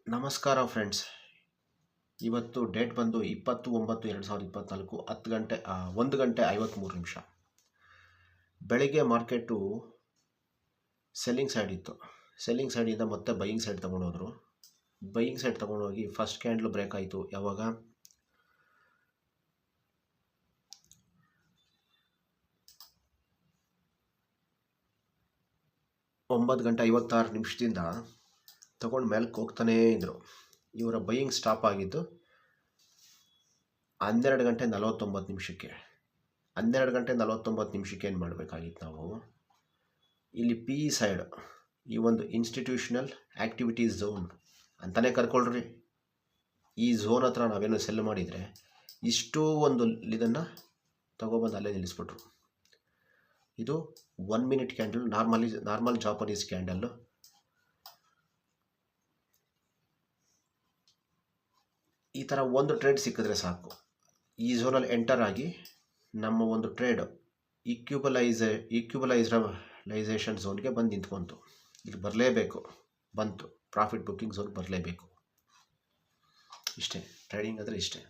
ನಮಸ್ಕಾರ ಫ್ರೆಂಡ್ಸ್. ಇವತ್ತು ಡೇಟ್ ಬಂದು 20/9/2024 1 ಗಂಟೆ 53 ನಿಮಿಷ. ಬೆಳಿಗ್ಗೆ ಮಾರ್ಕೆಟು ಸೆಲ್ಲಿಂಗ್ ಸೈಡ್ ಇತ್ತು. ಸೆಲ್ಲಿಂಗ್ ಸೈಡಿಂದ ಮತ್ತೆ ಬೈಯಿಂಗ್ ಸೈಡ್ ತೊಗೊಂಡೋದ್ರು. ಬೈಯಿಂಗ್ ಸೈಡ್ ತೊಗೊಂಡೋಗಿ ಫಸ್ಟ್ ಕ್ಯಾಂಡಲ್ ಬ್ರೇಕ್ ಆಯಿತು. ಯಾವಾಗ 9 ಗಂಟೆ 56 ನಿಮಿಷದಿಂದ ತಗೊಂಡು ಮೇಲಕ್ಕೆ ಹೋಗ್ತಾನೇ ಇದ್ದರು. ಇವರ ಬೈಯಿಂಗ್ ಸ್ಟಾಪ್ ಆಗಿದ್ದು 12 ಗಂಟೆ 49 ನಿಮಿಷಕ್ಕೆ. 12 ಗಂಟೆ 49 ನಿಮಿಷಕ್ಕೆ ಏನು ಮಾಡಬೇಕಾಗಿತ್ತು ನಾವು, ಇಲ್ಲಿ ಪಿ ಇ ಸೈಡ್ ಈ ಒಂದು ಇನ್ಸ್ಟಿಟ್ಯೂಷನಲ್ ಆ್ಯಕ್ಟಿವಿಟೀಸ್ ಝೋನ್ ಅಂತಲೇ ಕರ್ಕೊಳ್ರಿ. ಈ ಝೋನ್ ಹತ್ರ ನಾವೇನು ಸೆಲ್ ಮಾಡಿದರೆ ಇಷ್ಟೂ ಒಂದು ಇದನ್ನು ತಗೊಬಂದು ಅಲ್ಲೇ ನಿಲ್ಲಿಸ್ಬಿಟ್ರು. ಇದು 1 minute candle, normal Japanese candle. ಈ ಥರ ಒಂದು ಟ್ರೇಡ್ ಸಿಕ್ಕಿದ್ರೆ ಸಾಕು, ಈ ಝೋನಲ್ಲಿ ಎಂಟರ್ ಆಗಿ ನಮ್ಮ ಒಂದು ಟ್ರೇಡ್ ಈಕ್ಯುಬಲೈಸೇಷನ್ ಝೋನ್ಗೆ ಬಂದು ನಿಂತ್ಕೊಂತು. ಇಲ್ಲಿ ಬರಲೇಬೇಕು, ಬಂತು ಪ್ರಾಫಿಟ್ ಬುಕ್ಕಿಂಗ್ ಝೋನ್ ಬರಲೇಬೇಕು. ಇಷ್ಟೇ ಟ್ರೇಡಿಂಗ್ ಅಂದರೆ ಇಷ್ಟೇ.